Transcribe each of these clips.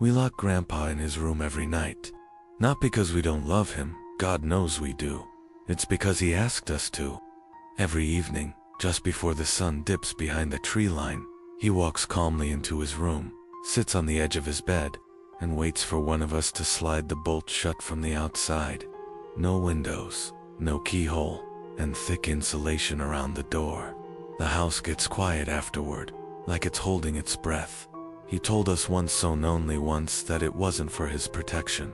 We lock Grandpa in his room every night. Not because we don't love him, God knows we do. It's because he asked us to. Every evening, just before the sun dips behind the tree line, he walks calmly into his room, sits on the edge of his bed, and waits for one of us to slide the bolt shut from the outside. No windows, no keyhole, and thick insulation around the door. The house gets quiet afterward, like it's holding its breath. He told us once only once that it wasn't for his protection.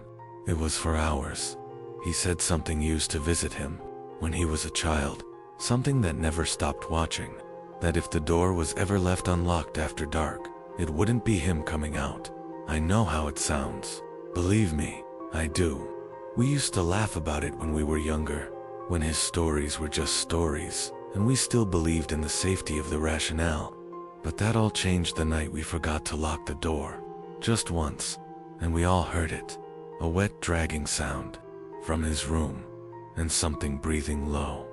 It was for ours. He said something used to visit him when he was a child, something that never stopped watching, that if the door was ever left unlocked after dark, it wouldn't be him coming out. I know how it sounds. Believe me, I do. We used to laugh about it when we were younger, when his stories were just stories, and we still believed in the safety of the rationale. But that all changed the night we forgot to lock the door. Just once, and we all heard it. A wet dragging sound from his room, and something breathing low.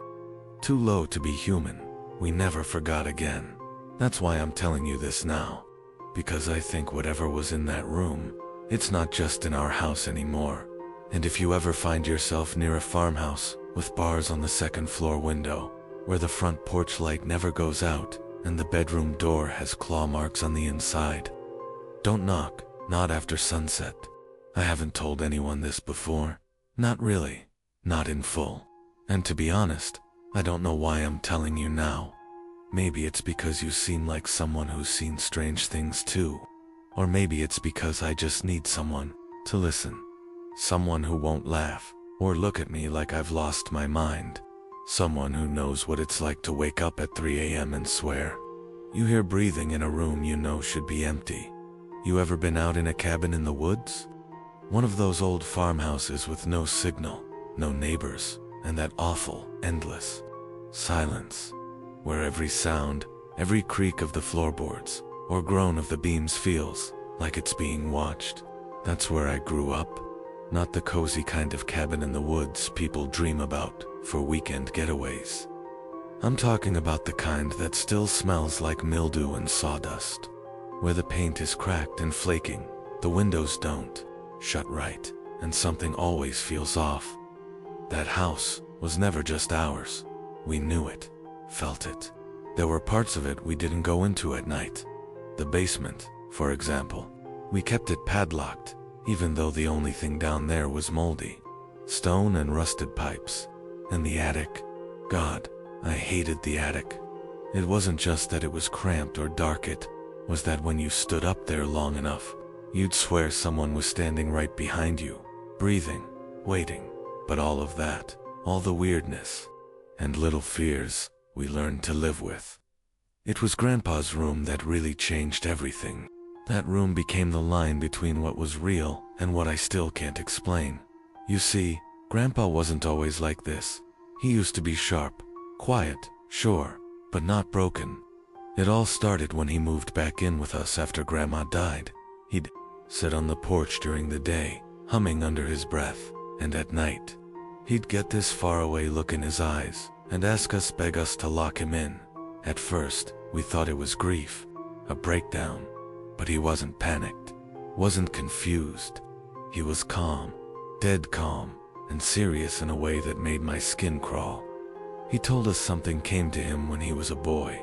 Too low to be human. We never forgot again. That's why I'm telling you this now. Because I think whatever was in that room, it's not just in our house anymore. And if you ever find yourself near a farmhouse with bars on the second floor window, where the front porch light never goes out, and the bedroom door has claw marks on the inside, don't knock, not after sunset. I haven't told anyone this before. Not really. Not in full. And to be honest, I don't know why I'm telling you now. Maybe it's because you seem like someone who's seen strange things too. Or maybe it's because I just need someone to listen. Someone who won't laugh or look at me like I've lost my mind. Someone who knows what it's like to wake up at 3 a.m. and swear. You hear breathing in a room you know should be empty. You ever been out in a cabin in the woods? One of those old farmhouses with no signal, no neighbors, and that awful, endless silence, where every sound, every creak of the floorboards, or groan of the beams feels like it's being watched. That's where I grew up. Not the cozy kind of cabin in the woods people dream about for weekend getaways. I'm talking about the kind that still smells like mildew and sawdust, where the paint is cracked and flaking, the windows don't shut right, and something always feels off. That house was never just ours. We knew it, felt it. There were parts of it we didn't go into at night. The basement, for example. We kept it padlocked, even though the only thing down there was moldy stone and rusted pipes. And the attic, God, I hated the attic. It wasn't just that it was cramped or dark, it was that when you stood up there long enough, you'd swear someone was standing right behind you, breathing, waiting. But all of that, all the weirdness and little fears, we learned to live with. It was Grandpa's room that really changed everything. That room became the line between what was real and what I still can't explain. You see, Grandpa wasn't always like this. He used to be sharp, quiet, sure, but not broken. It all started when he moved back in with us after Grandma died. He'd sit on the porch during the day, humming under his breath, and at night, he'd get this faraway look in his eyes and beg us to lock him in. At first, we thought it was grief, a breakdown, but he wasn't panicked, wasn't confused. He was calm, dead calm, and serious in a way that made my skin crawl. He told us something came to him when he was a boy,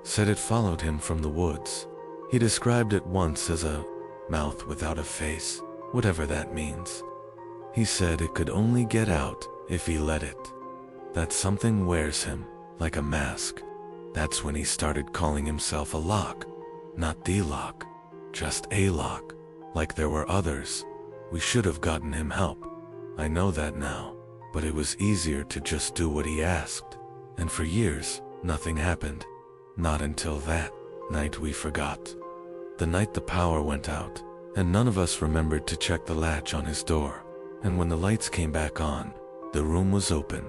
said it followed him from the woods. He described it once as a mouth without a face, whatever that means. He said it could only get out if he let it. That something wears him, like a mask. That's when he started calling himself a lock. Not the lock, just a lock, like there were others. We should have gotten him help. I know that now, but it was easier to just do what he asked. And for years, nothing happened. Not until that night we forgot. The night the power went out, and none of us remembered to check the latch on his door. And when the lights came back on, the room was open.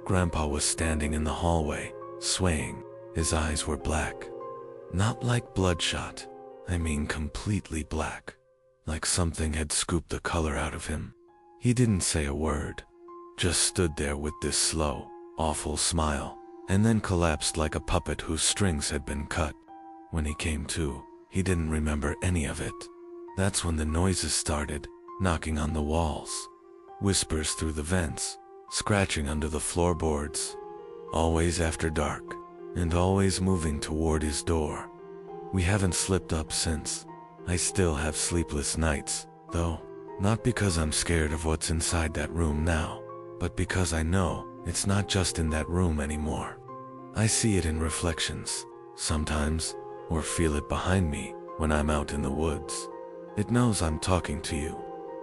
Grandpa was standing in the hallway, swaying. His eyes were black. Not like bloodshot, I mean completely black. Like something had scooped the color out of him. He didn't say a word, just stood there with this slow, awful smile, and then collapsed like a puppet whose strings had been cut. When he came to, he didn't remember any of it. That's when the noises started, knocking on the walls, whispers through the vents, scratching under the floorboards. Always after dark, and always moving toward his door. We haven't slipped up since. I still have sleepless nights, though, not because I'm scared of what's inside that room now, but because I know it's not just in that room anymore. I see it in reflections, sometimes, or feel it behind me when I'm out in the woods. It knows I'm talking to you.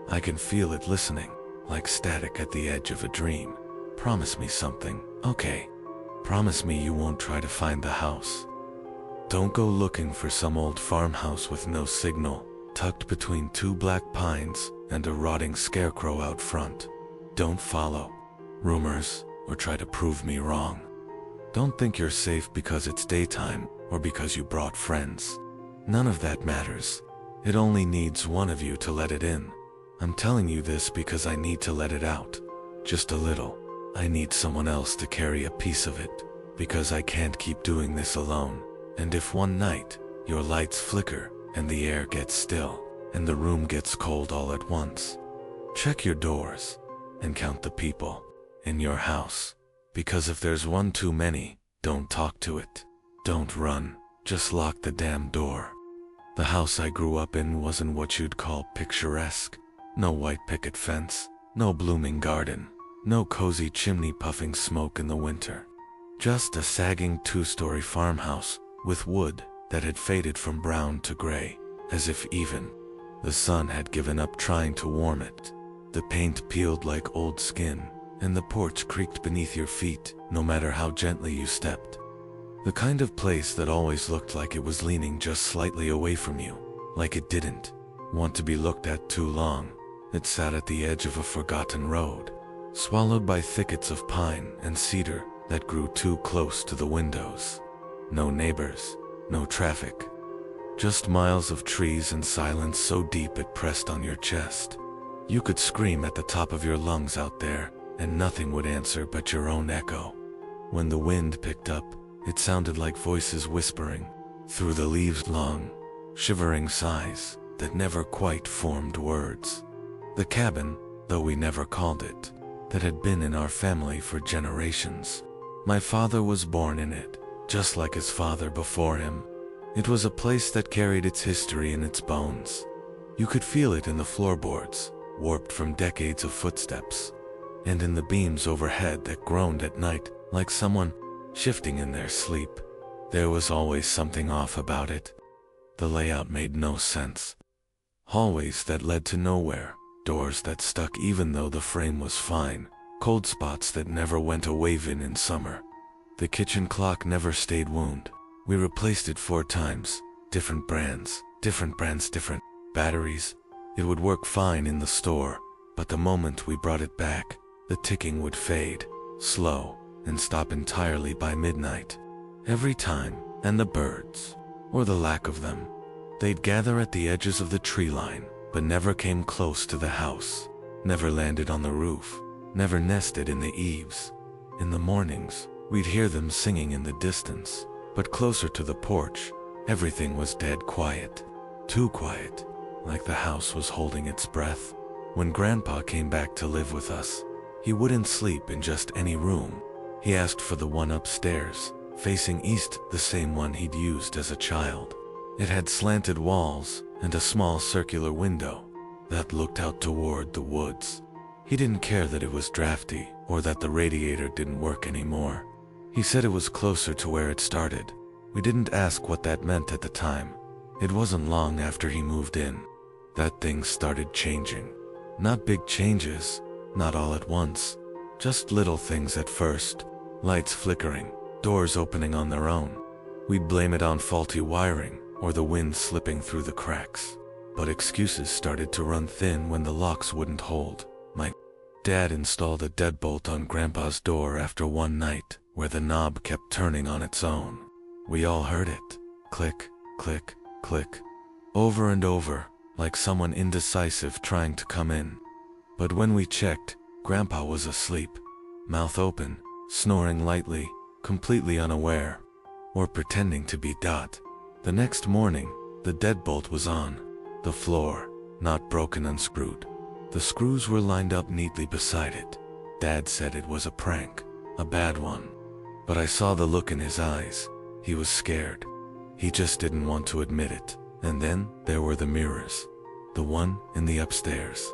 I can feel it listening, like static at the edge of a dream. Promise me something, okay? Promise me you won't try to find the house. Don't go looking for some old farmhouse with no signal, tucked between two black pines and a rotting scarecrow out front. Don't follow rumors or try to prove me wrong. Don't think you're safe because it's daytime or because you brought friends. None of that matters. It only needs one of you to let it in. I'm telling you this because I need to let it out. Just a little. I need someone else to carry a piece of it, because I can't keep doing this alone. And if one night, your lights flicker, and the air gets still, and the room gets cold all at once, check your doors, and count the people in your house. Because if there's one too many, don't talk to it. Don't run, just lock the damn door. The house I grew up in wasn't what you'd call picturesque. No white picket fence, no blooming garden, no cozy chimney puffing smoke in the winter. Just a sagging two-story farmhouse with wood that had faded from brown to gray, as if even the sun had given up trying to warm it. The paint peeled like old skin, and the porch creaked beneath your feet no matter how gently you stepped. The kind of place that always looked like it was leaning just slightly away from you, like it didn't want to be looked at too long. It sat at the edge of a forgotten road, swallowed by thickets of pine and cedar that grew too close to the windows. No neighbors, no traffic, just miles of trees and silence so deep it pressed on your chest. You could scream at the top of your lungs out there, and nothing would answer but your own echo. When the wind picked up, it sounded like voices whispering through the leaves, long, shivering sighs that never quite formed words. The cabin, though we never called it, that had been in our family for generations. My father was born in it, just like his father before him. It was a place that carried its history in its bones. You could feel it in the floorboards, warped from decades of footsteps, and in the beams overhead that groaned at night like someone shifting in their sleep. There was always something off about it. The layout made no sense. Hallways that led to nowhere, doors that stuck even though the frame was fine, cold spots that never went away even in summer. The kitchen clock never stayed wound. We replaced it 4 times, different brands, different batteries. It would work fine in the store, but the moment we brought it back, the ticking would fade, slow, and stop entirely by midnight. Every time, and the birds, or the lack of them, they'd gather at the edges of the tree line, but never came close to the house, never landed on the roof, never nested in the eaves. In the mornings, we'd hear them singing in the distance, but closer to the porch, everything was dead quiet. Too quiet, like the house was holding its breath. When Grandpa came back to live with us, he wouldn't sleep in just any room. He asked for the one upstairs, facing east, the same one he'd used as a child. It had slanted walls and a small circular window that looked out toward the woods. He didn't care that it was drafty or that the radiator didn't work anymore. He said it was closer to where it started. We didn't ask what that meant at the time. It wasn't long after he moved in that things started changing. Not big changes, not all at once, just little things at first. Lights flickering, doors opening on their own. We'd blame it on faulty wiring or the wind slipping through the cracks. But excuses started to run thin when the locks wouldn't hold. My dad installed a deadbolt on Grandpa's door after one night where the knob kept turning on its own. We all heard it. Click, click, click. Over and over, like someone indecisive trying to come in. But when we checked, Grandpa was asleep, mouth open, snoring lightly, completely unaware, or pretending to be. The next morning, the deadbolt was on, The floor, not broken, unscrewed. The screws were lined up neatly beside it. Dad said it was a prank, a bad one. But I saw the look in his eyes. He was scared. He just didn't want to admit it. And then there were the mirrors. The one in the upstairs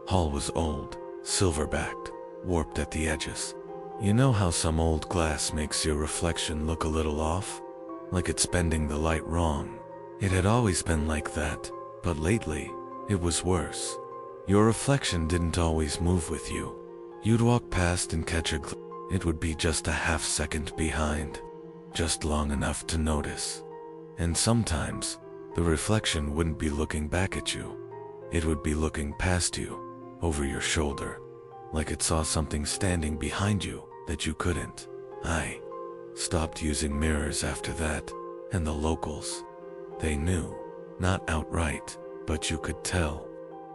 hall was old, silver-backed, warped at the edges. You know how some old glass makes your reflection look a little off? Like it's bending the light wrong. It had always been like that, but lately, it was worse. Your reflection didn't always move with you. You'd walk past and catch a glimpse. It would be just a half-second behind, just long enough to notice. And sometimes, the reflection wouldn't be looking back at you. It would be looking past you, over your shoulder, like it saw something standing behind you that you couldn't. I stopped using mirrors after that, and the locals, they knew, not outright, but you could tell.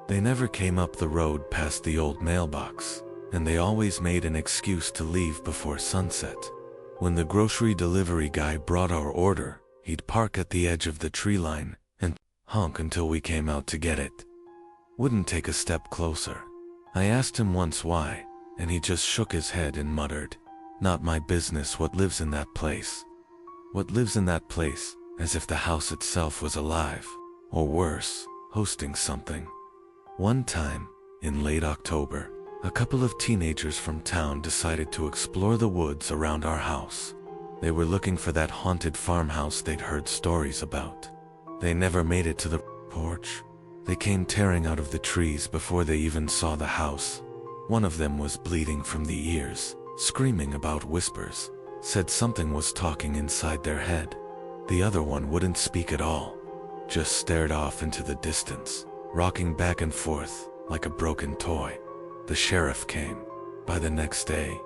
They never came up the road past the old mailbox, and they always made an excuse to leave before sunset. When the grocery delivery guy brought our order, he'd park at the edge of the tree line and honk until we came out to get it. Wouldn't take a step closer. I asked him once why, and he just shook his head and muttered, "Not my business what lives in that place." What lives in that place, as if the house itself was alive, or worse, hosting something. One time, in late October, a couple of teenagers from town decided to explore the woods around our house. They were looking for that haunted farmhouse they'd heard stories about. They never made it to the porch. They came tearing out of the trees before they even saw the house. One of them was bleeding from the ears, screaming about whispers, said something was talking inside their head. The other one wouldn't speak at all, just stared off into the distance, rocking back and forth like a broken toy. The sheriff came by the next day,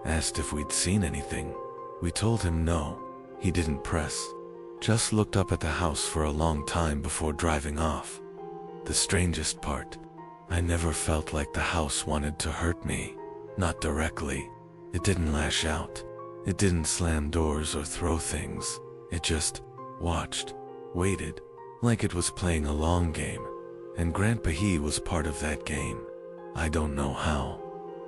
asked if we'd seen anything. We told him no. He didn't press, just looked up at the house for a long time before driving off. The strangest part, I never felt like the house wanted to hurt me. Not directly. It didn't lash out. It didn't slam doors or throw things. It just watched, waited, like it was playing a long game. And Grandpa he was part of that game. I don't know how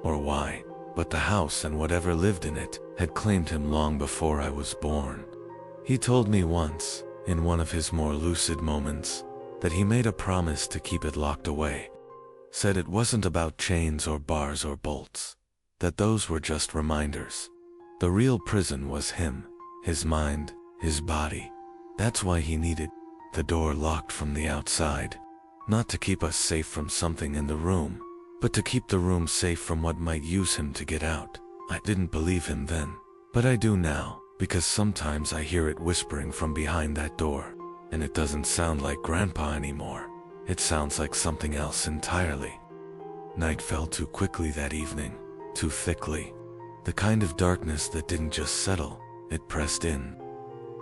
or why, but the house and whatever lived in it had claimed him long before I was born. He told me once, in one of his more lucid moments, that he made a promise to keep it locked away. Said it wasn't about chains or bars or bolts, that those were just reminders. The real prison was him, his mind, his body. That's why he needed the door locked from the outside. Not to keep us safe from something in the room, but to keep the room safe from what might use him to get out. I didn't believe him then, but I do now, because sometimes I hear it whispering from behind that door, and it doesn't sound like Grandpa anymore. It sounds like something else entirely. Night fell too quickly that evening, too thickly. The kind of darkness that didn't just settle, it pressed in.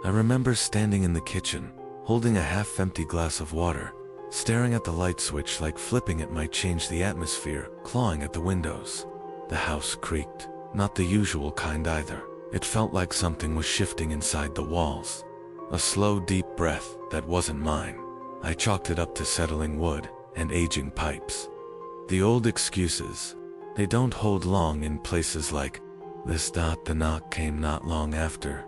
I remember standing in the kitchen, holding a half-empty glass of water, staring at the light switch like flipping it might change the atmosphere, clawing at the windows. The house creaked, not the usual kind either. It felt like something was shifting inside the walls. A slow, deep breath that wasn't mine. I chalked it up to settling wood and aging pipes. The old excuses, they don't hold long in places like this. The knock came not long after.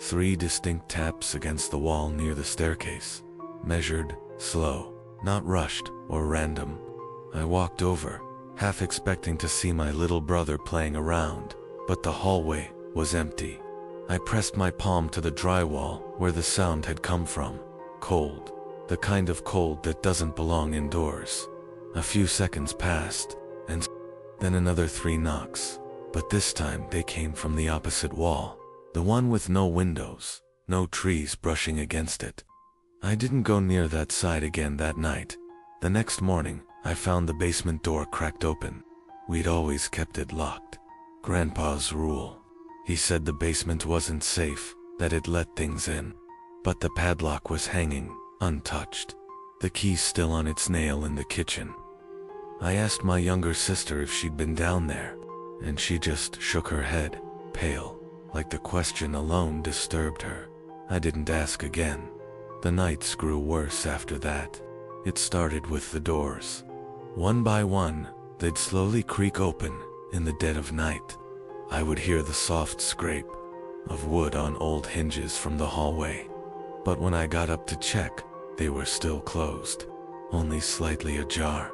3 distinct taps against the wall near the staircase. Measured, slow, not rushed or random. I walked over, half expecting to see my little brother playing around, but the hallway was empty. I pressed my palm to the drywall where the sound had come from. Cold. The kind of cold that doesn't belong indoors. A few seconds passed, and then another 3 knocks, but this time they came from the opposite wall, the one with no windows, no trees brushing against it. I didn't go near that side again that night. The next morning, I found the basement door cracked open. We'd always kept it locked. Grandpa's rule. He said the basement wasn't safe, that it let things in. But the padlock was hanging, untouched. The key still on its nail in the kitchen. I asked my younger sister if she'd been down there, and she just shook her head, pale, like the question alone disturbed her. I didn't ask again. The nights grew worse after that. It started with the doors. One by one, they'd slowly creak open in the dead of night. I would hear the soft scrape of wood on old hinges from the hallway. But when I got up to check, they were still closed, only slightly ajar,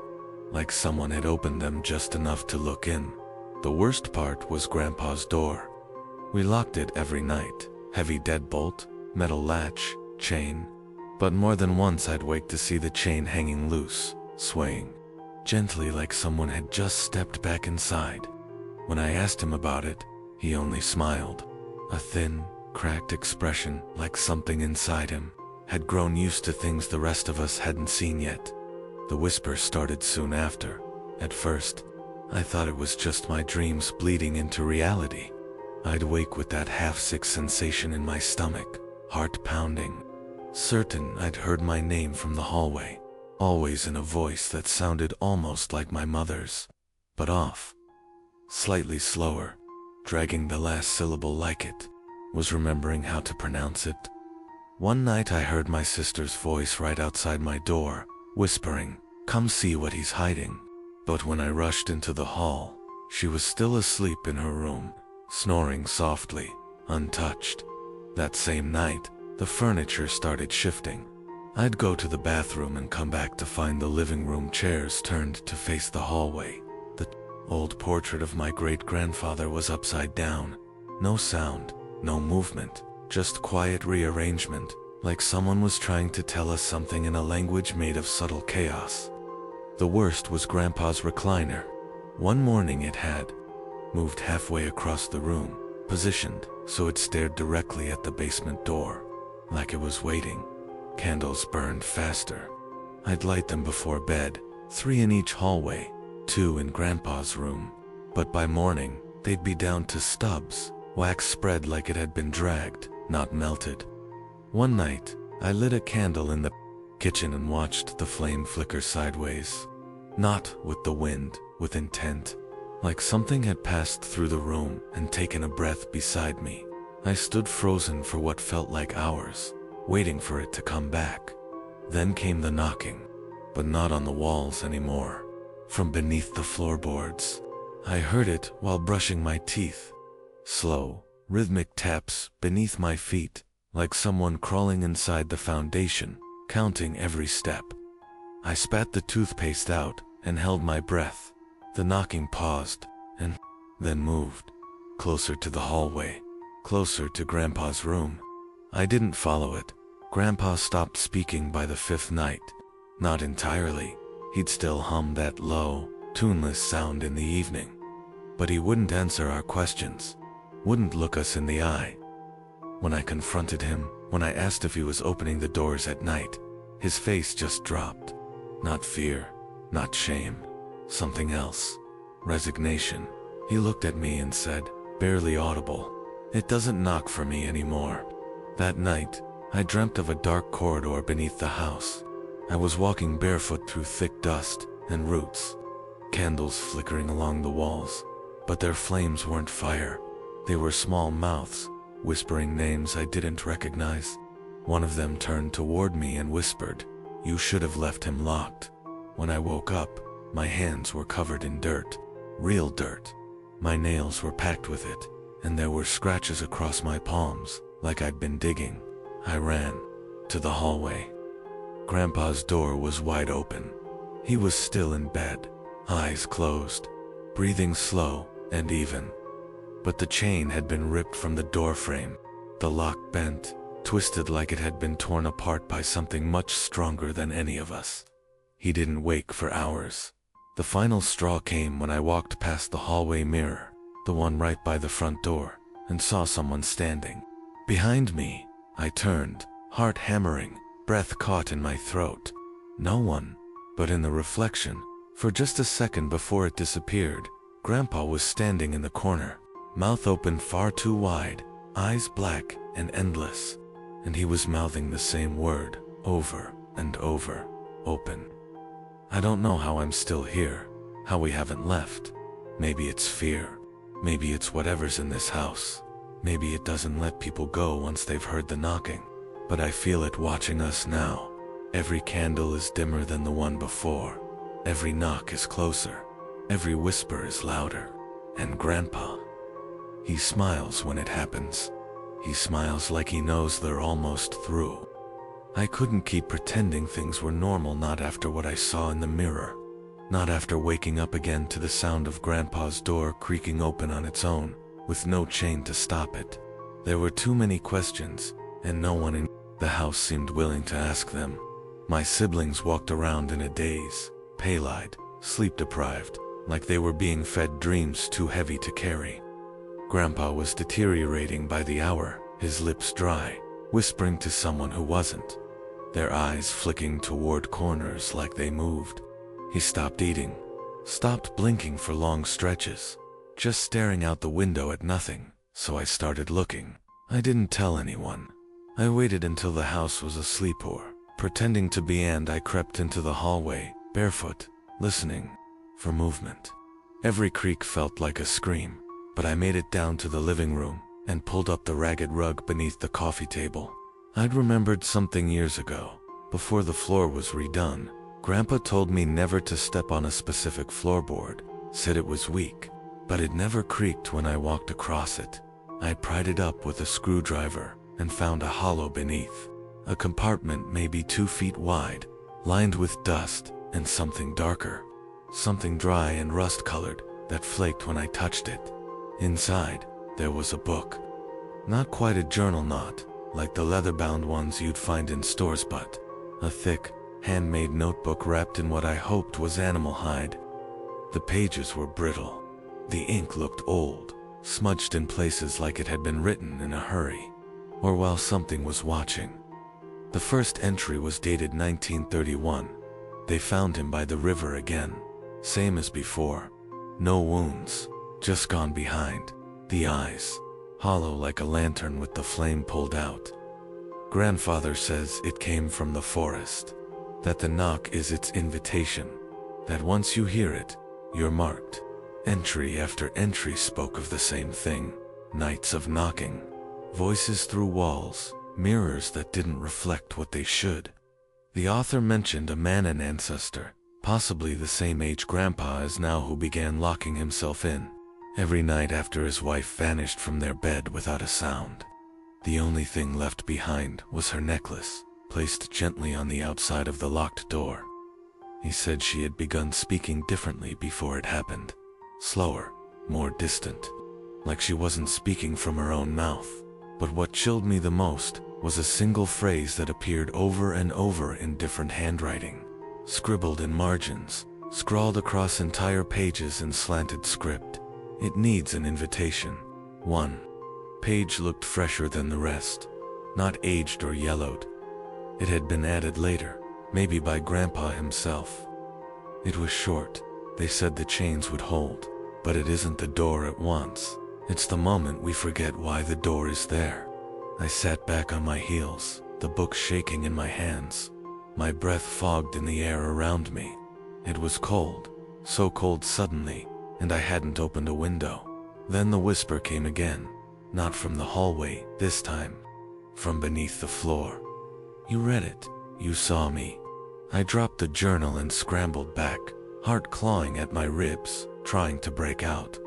like someone had opened them just enough to look in. The worst part was Grandpa's door. We locked it every night. Heavy deadbolt, metal latch, chain. But more than once I'd wake to see the chain hanging loose, swaying gently like someone had just stepped back inside. When I asked him about it, he only smiled. A thin, cracked expression like something inside him had grown used to things the rest of us hadn't seen yet. The whisper started soon after. At first, I thought it was just my dreams bleeding into reality. I'd wake with that half-sick sensation in my stomach, heart pounding, certain I'd heard my name from the hallway, always in a voice that sounded almost like my mother's, but off, slightly slower, dragging the last syllable like it was remembering how to pronounce it. One night I heard my sister's voice right outside my door, whispering, "Come see what he's hiding." But when I rushed into the hall, she was still asleep in her room, snoring softly, untouched. That same night, the furniture started shifting. I'd go to the bathroom and come back to find the living room chairs turned to face the hallway. The old portrait of my great-grandfather was upside down. No sound, no movement, just quiet rearrangement, like someone was trying to tell us something in a language made of subtle chaos. The worst was Grandpa's recliner. One morning it had moved halfway across the room, positioned so it stared directly at the basement door, like it was waiting. Candles burned faster. I'd light them before bed, 3 in each hallway, 2 in Grandpa's room. But by morning, they'd be down to stubs, wax spread like it had been dragged, not melted. One night, I lit a candle in the kitchen and watched the flame flicker sideways. Not with the wind, with intent. Like something had passed through the room and taken a breath beside me. I stood frozen for what felt like hours, waiting for it to come back. Then came the knocking, but not on the walls anymore. From beneath the floorboards. I heard it while brushing my teeth. Slow, rhythmic taps beneath my feet, like someone crawling inside the foundation, counting every step. I spat the toothpaste out and held my breath. The knocking paused, and then moved. Closer to the hallway, closer to Grandpa's room. I didn't follow it. Grandpa stopped speaking by the 5th night. Not entirely. He'd still hum that low, tuneless sound in the evening. But he wouldn't answer our questions, wouldn't look us in the eye. When I confronted him, when I asked if he was opening the doors at night, his face just dropped. Not fear, not shame, something else. Resignation. He looked at me and said, barely audible, "It doesn't knock for me anymore." That night, I dreamt of a dark corridor beneath the house. I was walking barefoot through thick dust and roots. Candles flickering along the walls, but their flames weren't fire. They were small mouths, whispering names I didn't recognize. One of them turned toward me and whispered, "You should have left him locked." When I woke up, my hands were covered in dirt. Real dirt. My nails were packed with it, and there were scratches across my palms, like I'd been digging. I ran to the hallway. Grandpa's door was wide open. He was still in bed, eyes closed, breathing slow and even. But the chain had been ripped from the door frame. The lock bent, twisted like it had been torn apart by something much stronger than any of us. He didn't wake for hours. The final straw came when I walked past the hallway mirror, the one right by the front door, and saw someone standing behind me. I turned, heart hammering, breath caught in my throat. No one, but in the reflection, for just a second before it disappeared, Grandpa was standing in the corner, mouth open far too wide, eyes black and endless, and he was mouthing the same word, over and over, open. I don't know how I'm still here, how we haven't left. Maybe it's fear. Maybe it's whatever's in this house. Maybe it doesn't let people go once they've heard the knocking. But I feel it watching us now. Every candle is dimmer than the one before. Every knock is closer. Every whisper is louder. And Grandpa, he smiles when it happens. He smiles like he knows they're almost through. I couldn't keep pretending things were normal, not after what I saw in the mirror. Not after waking up again to the sound of Grandpa's door creaking open on its own, with no chain to stop it. There were too many questions, and no one in the house seemed willing to ask them. My siblings walked around in a daze, pale-eyed, sleep-deprived, like they were being fed dreams too heavy to carry. Grandpa was deteriorating by the hour, his lips dry, whispering to someone who wasn't, their eyes flicking toward corners like they moved. He stopped eating, stopped blinking for long stretches, just staring out the window at nothing, so I started looking. I didn't tell anyone. I waited until the house was asleep or pretending to be, and I crept into the hallway, barefoot, listening for movement. Every creak felt like a scream, but I made it down to the living room and pulled up the ragged rug beneath the coffee table. I'd remembered something years ago, before the floor was redone. Grandpa told me never to step on a specific floorboard, said it was weak, but it never creaked when I walked across it. I pried it up with a screwdriver and found a hollow beneath, a compartment maybe 2 feet wide, lined with dust and something darker, something dry and rust-colored that flaked when I touched it. Inside, there was a book. Not quite a journal, not like the leather-bound ones you'd find in stores, but a thick, handmade notebook wrapped in what I hoped was animal hide. The pages were brittle. The ink looked old, smudged in places like it had been written in a hurry, or while something was watching. The first entry was dated 1931. They found him by the river again, same as before. No wounds, just gone behind. The eyes, hollow like a lantern with the flame pulled out. Grandfather says it came from the forest, that the knock is its invitation, that once you hear it, you're marked. Entry after entry spoke of the same thing, nights of knocking, voices through walls, mirrors that didn't reflect what they should. The author mentioned a man, an ancestor, possibly the same age Grandpa is now, who began locking himself in every night after his wife vanished from their bed without a sound. The only thing left behind was her necklace, placed gently on the outside of the locked door. He said she had begun speaking differently before it happened. Slower, more distant, like she wasn't speaking from her own mouth. But what chilled me the most was a single phrase that appeared over and over in different handwriting, scribbled in margins, scrawled across entire pages in slanted script. It needs an invitation. One page looked fresher than the rest, not aged or yellowed. It had been added later, maybe by Grandpa himself. It was short. They said the chains would hold, but it isn't the door it wants. It's the moment we forget why the door is there. I sat back on my heels, the book shaking in my hands. My breath fogged in the air around me. It was cold, so cold suddenly, and I hadn't opened a window. Then the whisper came again, not from the hallway this time, from beneath the floor. You read it. You saw me. I dropped the journal and scrambled back, heart clawing at my ribs, trying to break out.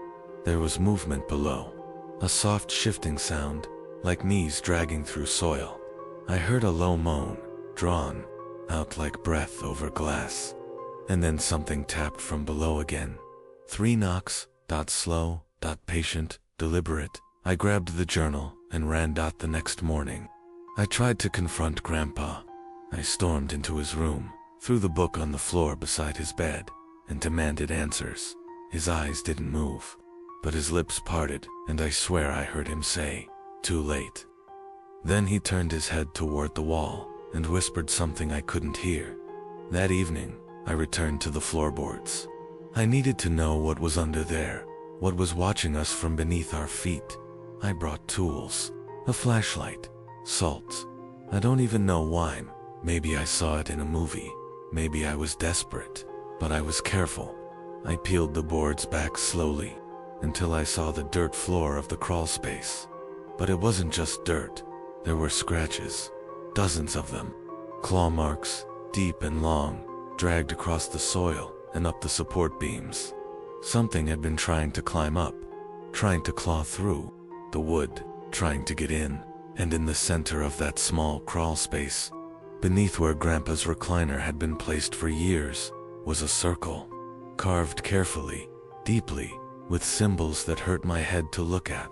There was movement below, a soft shifting sound, like knees dragging through soil. I heard a low moan, drawn out like breath over glass. And then something tapped from below again. 3 knocks, slow, patient, deliberate. I grabbed the journal and ran. The next morning, I tried to confront Grandpa. I stormed into his room, threw the book on the floor beside his bed, and demanded answers. His eyes didn't move, but his lips parted, and I swear I heard him say, "Too late." Then he turned his head toward the wall and whispered something I couldn't hear. That evening, I returned to the floorboards. I needed to know what was under there, what was watching us from beneath our feet. I brought tools, a flashlight, salt. I don't even know why. Maybe I saw it in a movie. Maybe I was desperate, but I was careful. I peeled the boards back slowly until I saw the dirt floor of the crawl space. But it wasn't just dirt. There were scratches, dozens of them, claw marks, deep and long, dragged across the soil and up the support beams. Something had been trying to climb up, trying to claw through the wood, trying to get in, and in the center of that small crawl space, beneath where Grandpa's recliner had been placed for years, was a circle, carved carefully, deeply, with symbols that hurt my head to look at.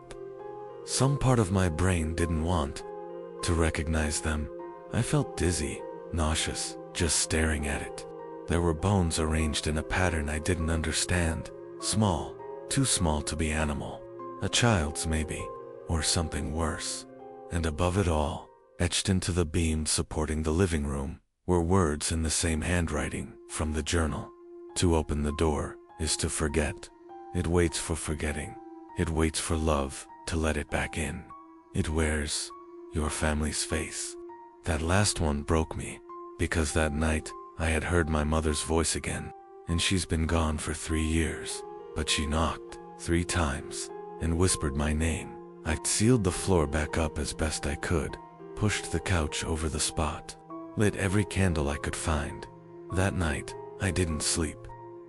Some part of my brain didn't want to recognize them. I felt dizzy, nauseous, just staring at it. There were bones arranged in a pattern I didn't understand. Small, too small to be animal. A child's maybe, or something worse. And above it all, etched into the beam supporting the living room, were words in the same handwriting from the journal. To open the door is to forget. It waits for forgetting. It waits for love to let it back in. It wears your family's face. That last one broke me, because that night I had heard my mother's voice again, and she's been gone for 3 years. But she knocked 3 times and whispered my name. I sealed the floor back up as best I could, pushed the couch over the spot, lit every candle I could find. That night, I didn't sleep.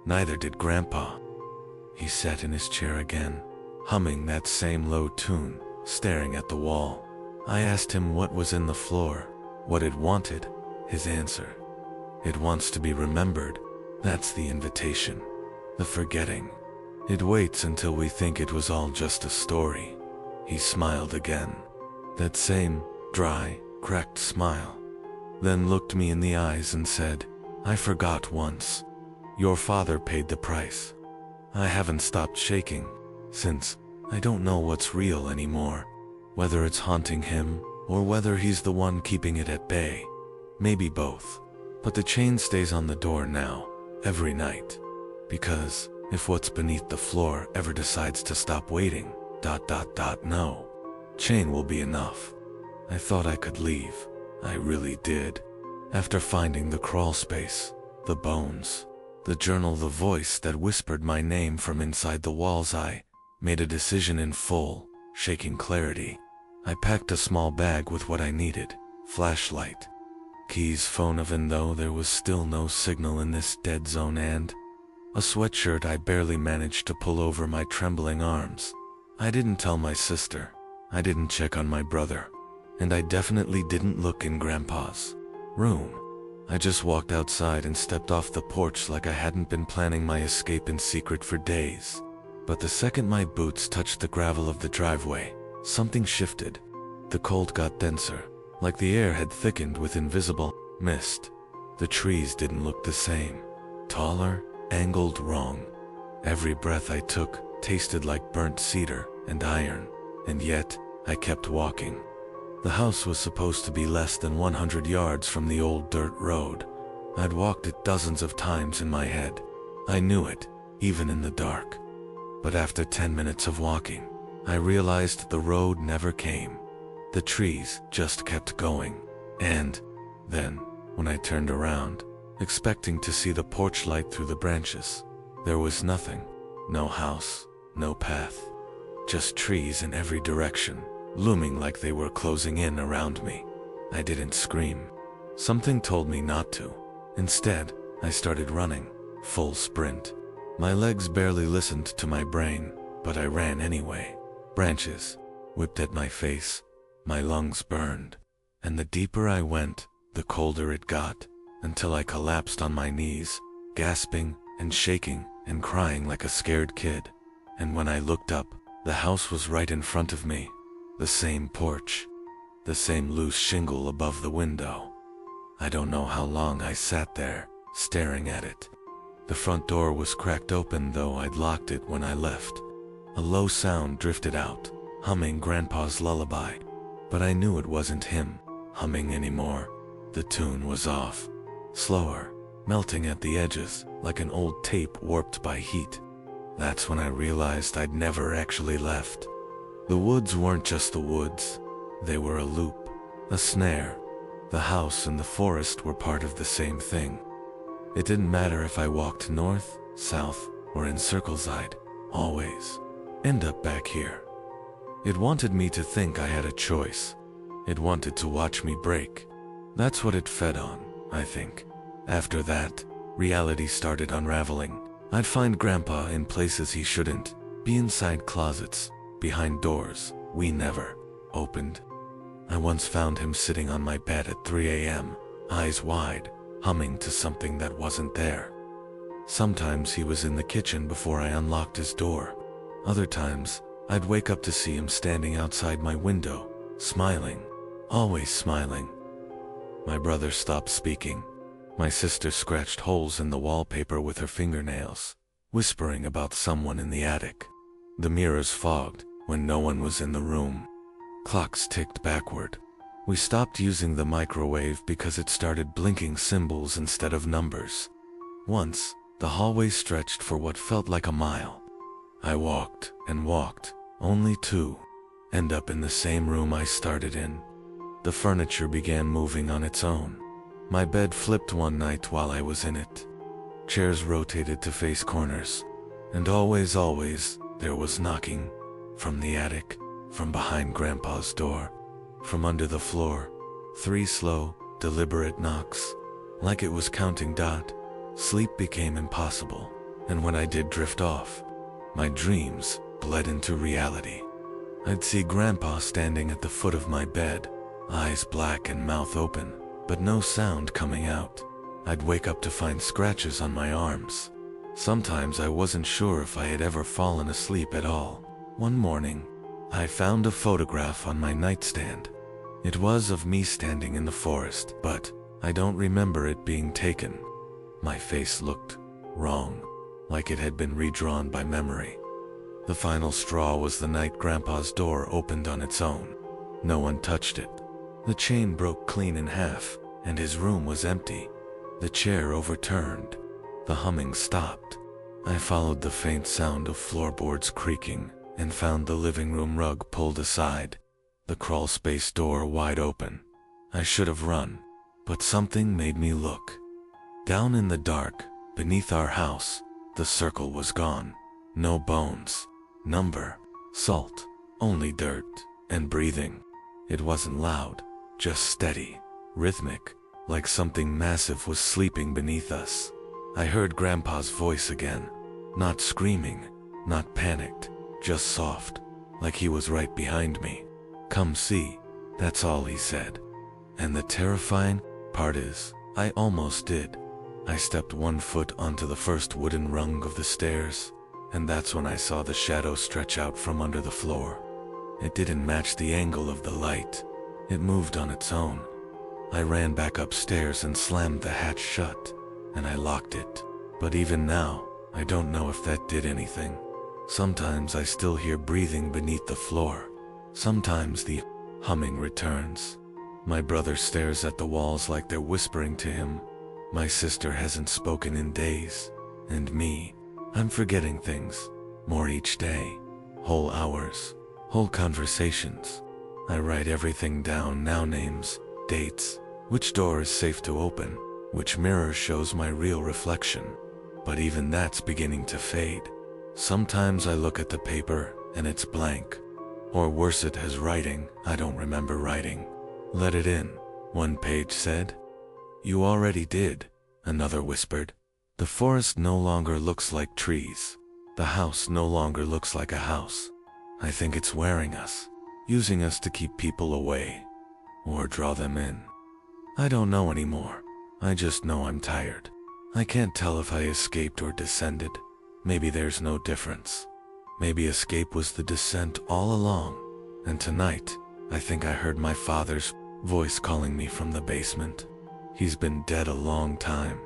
Neither did Grandpa. He sat in his chair again, humming that same low tune, staring at the wall. I asked him what was in the floor, what it wanted. His answer: it wants to be remembered. That's the invitation. The forgetting. It waits until we think it was all just a story. He smiled again. That same, dry, cracked smile. Then looked me in the eyes and said, I forgot once. Your father paid the price. I haven't stopped shaking since. I don't know what's real anymore. Whether it's haunting him, or whether he's the one keeping it at bay. Maybe both. But the chain stays on the door now, every night. Because, if what's beneath the floor ever decides to stop waiting, no. Chain will be enough. I thought I could leave. I really did. After finding the crawl space, the bones, the journal, the voice that whispered my name from inside the walls, I made a decision in full, shaking clarity. I packed a small bag with what I needed: flashlight, keys, phone, even though there was still no signal in this dead zone, and a sweatshirt I barely managed to pull over my trembling arms. I didn't tell my sister. I didn't check on my brother. And I definitely didn't look in Grandpa's room. I just walked outside and stepped off the porch like I hadn't been planning my escape in secret for days. But the second my boots touched the gravel of the driveway, something shifted. The cold got denser, like the air had thickened with invisible mist. The trees didn't look the same. Taller, angled wrong. Every breath I took tasted like burnt cedar and iron, and yet I kept walking. The house was supposed to be less than 100 yards from the old dirt road. I'd walked it dozens of times in my head. I knew it, even in the dark. But after 10 minutes of walking, I realized the road never came. The trees just kept going. And then, when I turned around, expecting to see the porch light through the branches, there was nothing. No house, no path. Just trees in every direction, looming like they were closing in around me. I didn't scream. Something told me not to. Instead, I started running, full sprint. My legs barely listened to my brain, but I ran anyway. Branches whipped at my face. My lungs burned. And the deeper I went, the colder it got, until I collapsed on my knees, gasping and shaking and crying like a scared kid. And when I looked up, the house was right in front of me. The same porch. The same loose shingle above the window. I don't know how long I sat there, staring at it. The front door was cracked open, though I'd locked it when I left. A low sound drifted out, humming Grandpa's lullaby. But I knew it wasn't him humming anymore. The tune was off. Slower, melting at the edges, like an old tape warped by heat. That's when I realized I'd never actually left. The woods weren't just the woods. They were a loop, a snare. The house and the forest were part of the same thing. It didn't matter if I walked north, south, or in circles, I'd always end up back here. It wanted me to think I had a choice. It wanted to watch me break. That's what it fed on, I think. After that, reality started unraveling. I'd find Grandpa in places he shouldn't, be inside closets, behind doors we never opened. I once found him sitting on my bed at 3 a.m., eyes wide, humming to something that wasn't there. Sometimes he was in the kitchen before I unlocked his door. Other times, I'd wake up to see him standing outside my window, smiling, always smiling. My brother stopped speaking. My sister scratched holes in the wallpaper with her fingernails, whispering about someone in the attic. The mirrors fogged when no one was in the room. Clocks ticked backward. We stopped using the microwave because it started blinking symbols instead of numbers. Once, the hallway stretched for what felt like a mile. I walked and walked, only to end up in the same room I started in. The furniture began moving on its own. My bed flipped one night while I was in it. Chairs rotated to face corners. And always, there was knocking. From the attic, from behind Grandpa's door, from under the floor. 3 slow, deliberate knocks. Like it was counting dot. Sleep became impossible. And when I did drift off, my dreams bled into reality. I'd see Grandpa standing at the foot of my bed, eyes black and mouth open, but no sound coming out. I'd wake up to find scratches on my arms. Sometimes I wasn't sure if I had ever fallen asleep at all. One morning, I found a photograph on my nightstand. It was of me standing in the forest, but I don't remember it being taken. My face looked wrong, like it had been redrawn by memory. The final straw was the night Grandpa's door opened on its own. No one touched it. The chain broke clean in half, and his room was empty. The chair overturned. The humming stopped. I followed the faint sound of floorboards creaking and found the living room rug pulled aside, the crawl space door wide open. I should have run, but something made me look. Down in the dark, beneath our house, the circle was gone. No bones, number, salt, only dirt and breathing. It wasn't loud, just steady, rhythmic, like something massive was sleeping beneath us. I heard Grandpa's voice again, not screaming, not panicked, just soft, like he was right behind me. "Come see," that's all he said. And the terrifying part is, I almost did. I stepped 1 foot onto the first wooden rung of the stairs, and that's when I saw the shadow stretch out from under the floor. It didn't match the angle of the light. It moved on its own. I ran back upstairs and slammed the hatch shut, and I locked it. But even now, I don't know if that did anything. Sometimes I still hear breathing beneath the floor. Sometimes the humming returns. My brother stares at the walls like they're whispering to him. My sister hasn't spoken in days. And me, I'm forgetting things. More each day. Whole hours. Whole conversations. I write everything down now, names, dates, which door is safe to open, which mirror shows my real reflection. But even that's beginning to fade. Sometimes I look at the paper and it's blank. Or worse, it has writing I don't remember writing. "Let it in," one page said. "You already did," another whispered. "The forest no longer looks like trees. The house no longer looks like a house. I think it's wearing us, using us to keep people away, or draw them in. I don't know anymore. I just know I'm tired. I can't tell if I escaped or descended. Maybe there's no difference. Maybe escape was the descent all along. And tonight, I think I heard my father's voice calling me from the basement. He's been dead a long time,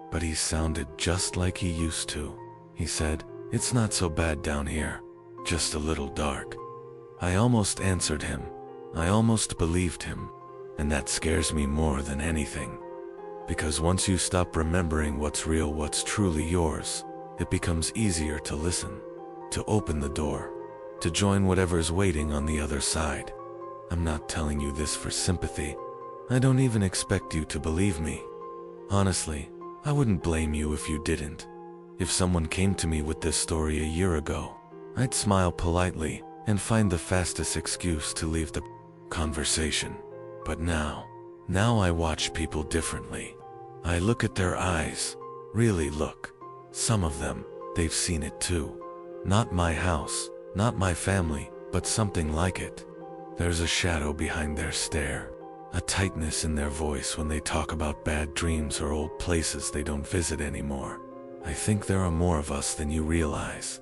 but he sounded just like he used to. He said, "It's not so bad down here, just a little dark." I almost answered him. I almost believed him. And that scares me more than anything. Because once you stop remembering what's real, what's truly yours, it becomes easier to listen, to open the door, to join whatever's waiting on the other side. I'm not telling you this for sympathy. I don't even expect you to believe me. Honestly, I wouldn't blame you if you didn't. If someone came to me with this story a year ago, I'd smile politely and find the fastest excuse to leave the conversation. But now I watch people differently. I look at their eyes. Really look. Some of them, they've seen it too. Not my house, not my family, but something like it. There's a shadow behind their stare, a tightness in their voice when they talk about bad dreams or old places they don't visit anymore. I think there are more of us than you realize.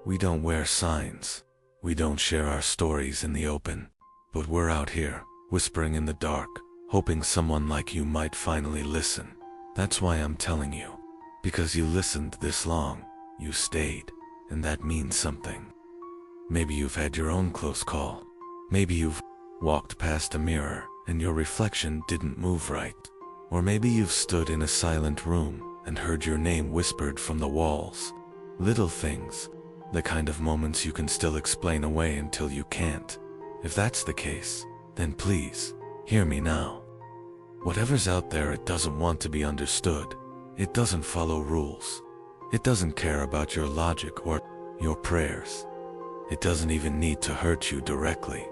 We don't wear signs. We don't share our stories in the open. But we're out here, whispering in the dark, hoping someone like you might finally listen. That's why I'm telling you. Because you listened this long, you stayed, and that means something. Maybe you've had your own close call. Maybe you've walked past a mirror and your reflection didn't move right. Or maybe you've stood in a silent room and heard your name whispered from the walls. Little things, the kind of moments you can still explain away until you can't. If that's the case, then please, hear me now. Whatever's out there, it doesn't want to be understood. It doesn't follow rules. It doesn't care about your logic or your prayers. It doesn't even need to hurt you directly.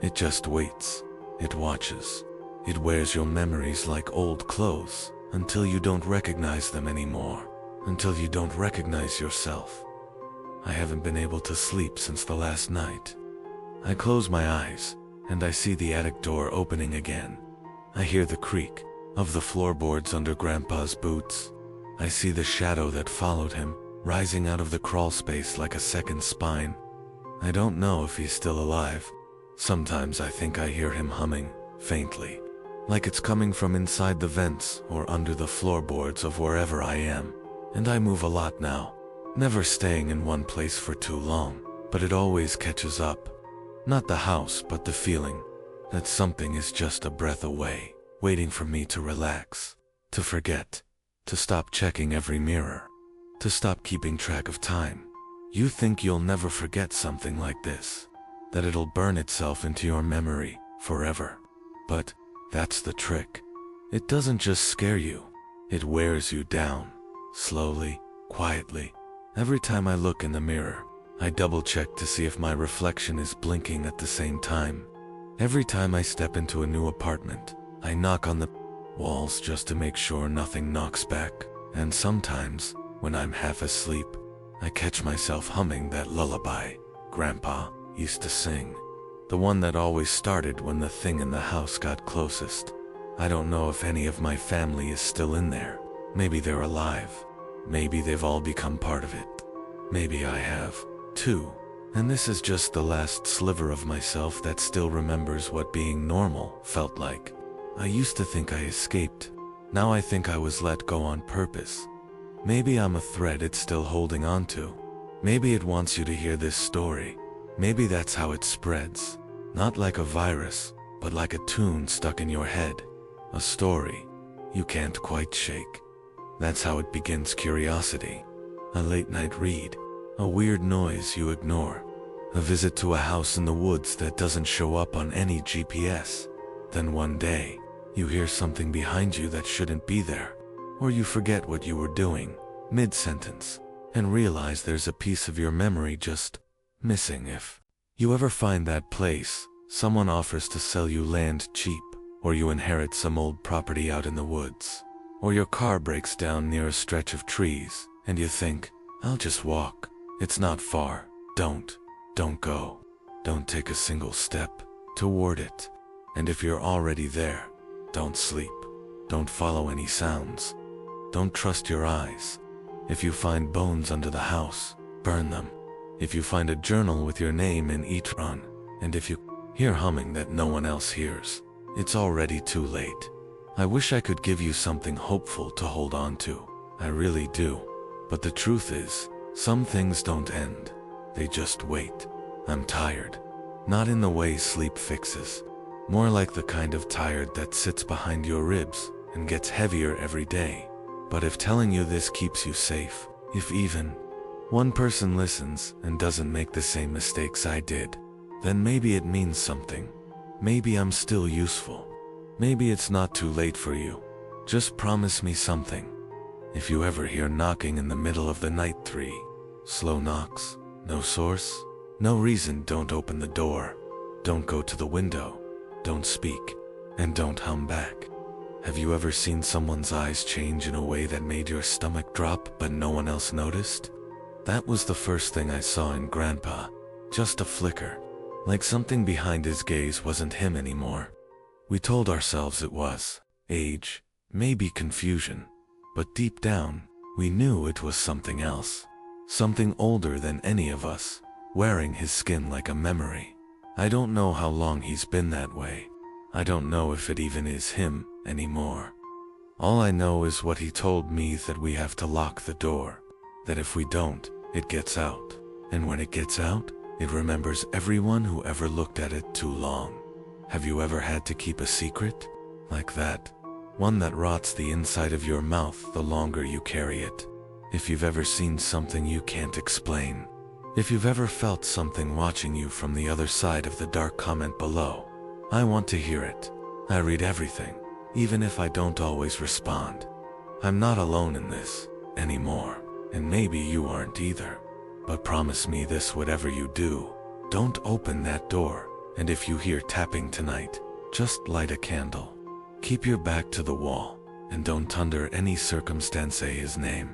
It just waits. It watches. It wears your memories like old clothes until you don't recognize them anymore, until you don't recognize yourself. I haven't been able to sleep since the last night. I close my eyes, and I see the attic door opening again. I hear the creak of the floorboards under Grandpa's boots. I see the shadow that followed him, rising out of the crawl space like a second spine. I don't know if he's still alive. Sometimes I think I hear him humming, faintly, like it's coming from inside the vents or under the floorboards of wherever I am. And I move a lot now, never staying in one place for too long, but it always catches up. Not the house, but the feeling that something is just a breath away, waiting for me to relax, to forget, to stop checking every mirror, to stop keeping track of time. You think you'll never forget something like this, that it'll burn itself into your memory forever. But that's the trick. It doesn't just scare you, it wears you down, slowly, quietly. Every time I look in the mirror, I double-check to see if my reflection is blinking at the same time. Every time I step into a new apartment, I knock on the walls just to make sure nothing knocks back. And sometimes, when I'm half asleep, I catch myself humming that lullaby Grandpa used to sing. The one that always started when the thing in the house got closest. I don't know if any of my family is still in there. Maybe they're alive. Maybe they've all become part of it. Maybe I have, too. And this is just the last sliver of myself that still remembers what being normal felt like. I used to think I escaped. Now I think I was let go on purpose. Maybe I'm a thread it's still holding on to. Maybe it wants you to hear this story. Maybe that's how it spreads. Not like a virus, but like a tune stuck in your head. A story you can't quite shake. That's how it begins: curiosity, a late night read, a weird noise you ignore, a visit to a house in the woods that doesn't show up on any GPS. Then one day, you hear something behind you that shouldn't be there, or you forget what you were doing mid-sentence and realize there's a piece of your memory just missing. If you ever find that place, someone offers to sell you land cheap, or you inherit some old property out in the woods, or your car breaks down near a stretch of trees, and you think, I'll just walk. It's not far. Don't go. Don't take a single step toward it. And if you're already there, don't sleep. Don't follow any sounds. Don't trust your eyes. If you find bones under the house, burn them. If you find a journal with your name in each run, and if you hear humming that no one else hears, it's already too late. I wish I could give you something hopeful to hold on to. I really do. But the truth is, some things don't end. They just wait. I'm tired. Not in the way sleep fixes. More like the kind of tired that sits behind your ribs and gets heavier every day. But if telling you this keeps you safe, if even one person listens and doesn't make the same mistakes I did, then maybe it means something. Maybe I'm still useful. Maybe it's not too late for you. Just promise me something. If you ever hear knocking in the middle of the night, 3 slow knocks, no source, no reason, don't open the door. Don't go to the window. Don't speak. And don't hum back. Have you ever seen someone's eyes change in a way that made your stomach drop but no one else noticed? That was the first thing I saw in Grandpa. Just a flicker. Like something behind his gaze wasn't him anymore. We told ourselves it was age, maybe confusion. But deep down, we knew it was something else. Something older than any of us, wearing his skin like a memory. I don't know how long he's been that way. I don't know if it even is him anymore. All I know is what he told me, that we have to lock the door. That if we don't, it gets out. And when it gets out, it remembers everyone who ever looked at it too long. Have you ever had to keep a secret? Like that? One that rots the inside of your mouth the longer you carry it. If you've ever seen something you can't explain. If you've ever felt something watching you from the other side of the dark, comment below. I want to hear it. I read everything, even if I don't always respond. I'm not alone in this anymore, and maybe you aren't either. But promise me this: whatever you do, don't open that door. And if you hear tapping tonight, just light a candle. Keep your back to the wall, and don't under any circumstance say his name.